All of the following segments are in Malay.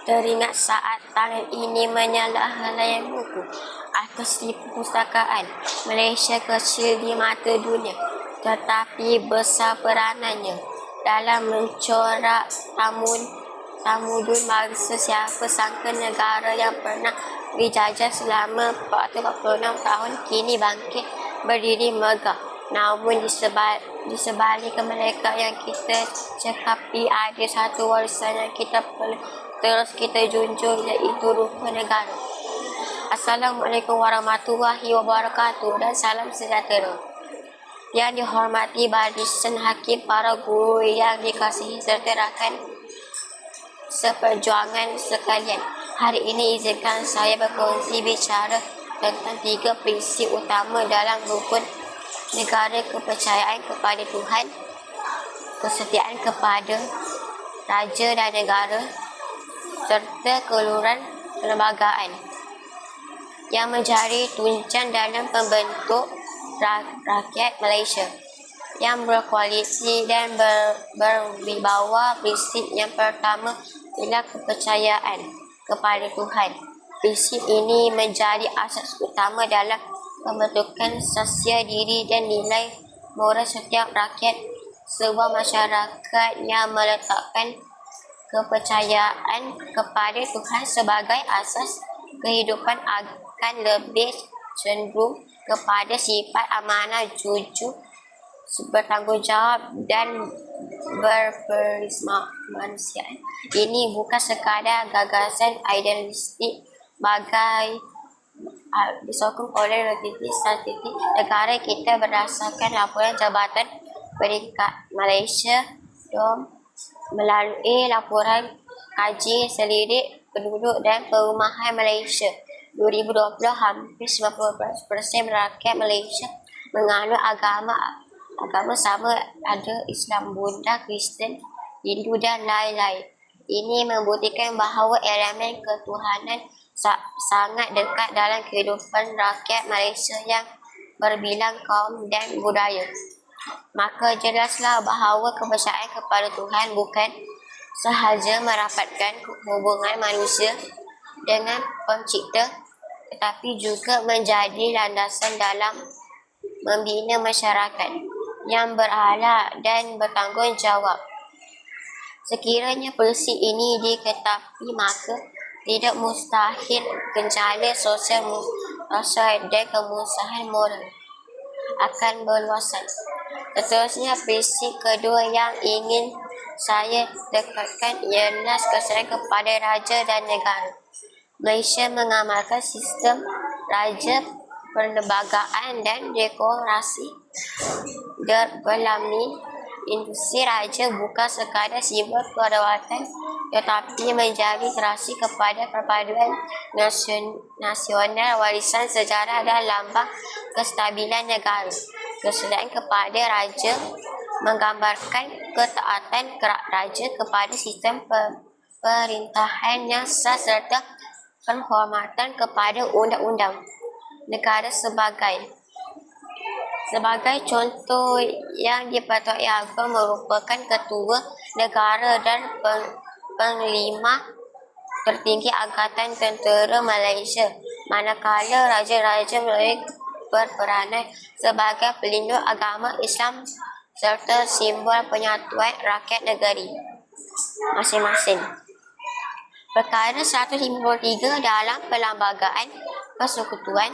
Teringat saat tangan ini menyala helai buku atas di perpustakaan Malaysia kecil di mata dunia, tetapi besar peranannya dalam mencorak tamudun bangsa. Siapa sangka negara yang pernah dijajah selama 446 tahun kini bangkit berdiri megah. Namun di sebalik kemerdekaan yang kita cekapi, ada satu warisan yang kita perlu terus kita junjung, iaitu ruh negara. Assalamualaikum warahmatullahi wabarakatuh dan salam sejahtera. Yang dihormati barisan hakim, para guru yang dikasihi serta rakan seperjuangan sekalian. Hari ini izinkan saya berkongsi bicara tentang 3 prinsip utama dalam rukun negara: kepercayaan kepada Tuhan, kesetiaan kepada raja dan negara, serta keluhuran kelembagaan yang menjadi tunjang dalam pembentuk rakyat Malaysia yang berkualiti dan berwibawa. Prinsip yang pertama ialah kepercayaan kepada Tuhan. Prinsip ini menjadi asas utama dalam pembentukan sosial diri dan nilai moral setiap rakyat. Sebuah masyarakat yang meletakkan kepercayaan kepada Tuhan sebagai asas kehidupan akan lebih cenderung kepada sifat amanah, jujur, bertanggungjawab dan berpermanusiaan. Ini bukan sekadar gagasan idealistik bagai disokong oleh relativiti statistik negara kita berdasarkan laporan Jabatan Peringkat Malaysia DOM melalui laporan kaji selidik penduduk dan perumahan Malaysia 2020. Hampir 90% rakyat Malaysia menganut agama sama, ada Islam, Buddha, Kristen, Hindu dan lain-lain. Ini membuktikan bahawa elemen ketuhanan sangat dekat dalam kehidupan rakyat Malaysia yang berbilang kaum dan budaya. Maka jelaslah bahawa kepercayaan kepada Tuhan bukan sahaja merapatkan hubungan manusia dengan Pencipta, tetapi juga menjadi landasan dalam membina masyarakat yang berakhlak dan bertanggungjawab. Sekiranya prinsip ini diketahui, maka tidak mustahil gejala sosial dan kemusahan moral akan berluasan. Seterusnya, prinsip kedua yang ingin saya tekankan ialah kepercayaan kepada raja dan negara. Malaysia mengamalkan sistem raja, perlembagaan dan demokrasi berlambang. Institusi raja bukan sekadar simbol kedaulatan, tetapi menjadi terasi kepada perpaduan nasional, warisan sejarah dan lambang kestabilan negara. Kepercayaan kepada raja menggambarkan ketaatan raja kepada sistem pemerintahan yang sah serta penghormatan kepada undang-undang negara. Sebagai contoh, yang di-Pertuan Agong merupakan ketua negara dan panglima tertinggi Angkatan Tentera Malaysia, manakala raja-raja Melayu berperanan sebagai pelindung agama Islam serta simbol penyatuan rakyat negeri masing-masing. Perkara 153 dalam Perlembagaan Persekutuan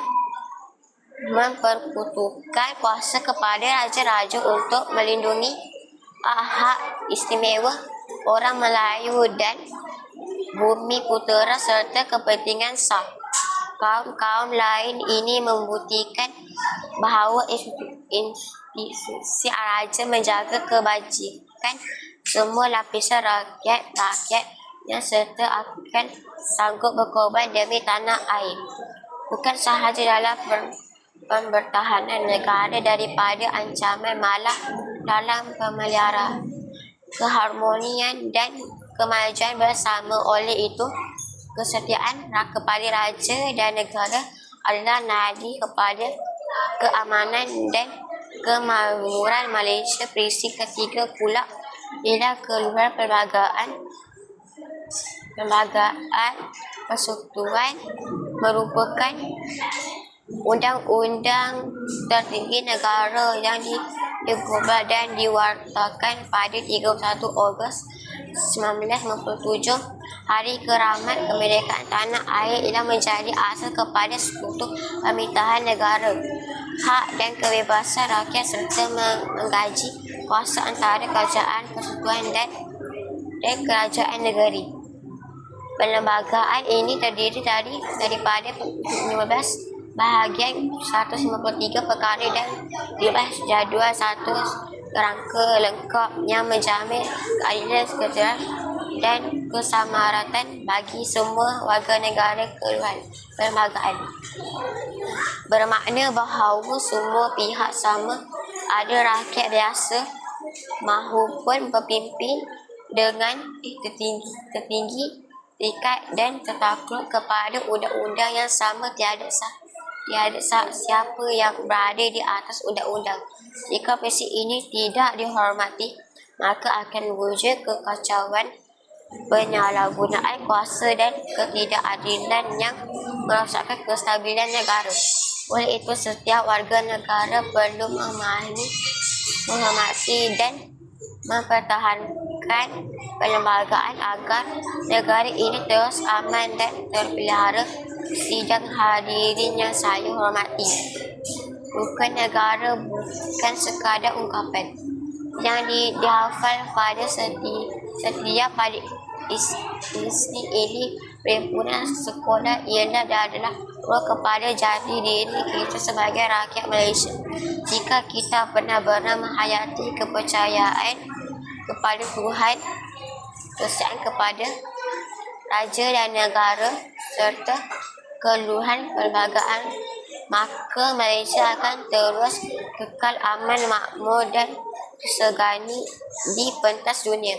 memperkutukan kuasa kepada raja-raja untuk melindungi hak istimewa orang Melayu dan bumi putera serta kepentingan sah kaum-kaum lain. Ini membuktikan bahawa institusi raja menjaga kebajikan semua lapisan rakyat yang serta akan sanggup berkorban demi tanah air, bukan sahaja dalam pembertahanan negara daripada ancaman, malah dalam pemeliharaan keharmonian dan kemajuan bersama. Oleh itu, kesetiaan kepada raja dan negara adalah nadi kepada keamanan dan kemakmuran Malaysia. Prinsip ketiga pula ialah keluhuran perlembagaan Perlembagaan Persekutuan merupakan undang-undang tertinggi negara yang dibuat dan diwartakan pada 31 Ogos 1957. Hari Keramat Kemerdekaan Tanah Air ialah menjadi asas kepada Sekutu Pemerintahan Negara, hak dan kebebasan rakyat serta menggaji kuasa antara kerajaan persekutuan dan kerajaan negeri. Perlembagaan ini terdiri daripada 15 bahagian, 153 perkara dan 15 jadual, satu kerangka lengkap yang menjamin keadilan sejahtera dan kesamaratan bagi semua warga negara keluar perlembagaan. Bermakna bahawa semua pihak sama, ada rakyat biasa maupun pemimpin dengan tertinggi terikat dan tertakluk kepada undang-undang yang sama. Tiada siapa yang berada di atas undang-undang. Jika prinsip ini tidak dihormati, maka akan wujud kekacauan, penyalahgunaan kuasa dan ketidakadilan yang merosakkan kestabilan negara. Oleh itu, setiap warga negara perlu menghormati dan mempertahankan perlembagaan agar negara ini terus aman dan terpelihara. Sidang hadirin yang saya hormati, rukun negara bukan sekadar ungkapan yang dihafal pada setiap pada istri ini perhimpunan sekolah ialah adalah roh kepada jati diri kita sebagai rakyat Malaysia. Jika kita benar-benar menghayati kepercayaan kepada Tuhan, kepercayaan kepada Raja dan negara serta keluhan perlembagaan, maka Malaysia akan terus kekal aman, makmur dan segani di pentas dunia.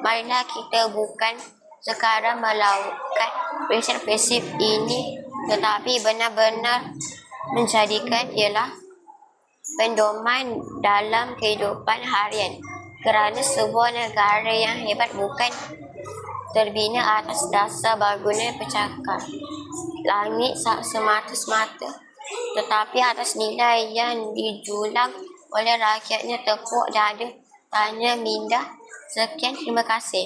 Marilah kita bukan sekadar melakukan prinsip-prinsip ini, tetapi benar-benar menjadikan ialah pedoman dalam kehidupan harian. Kerana sebuah negara yang hebat bukan terbina atas dasar bangunan pencakar langit semata-mata, tetapi atas nilai yang dijulang oleh rakyatnya. Tepuk dada, tanya minda. Sekian, terima kasih.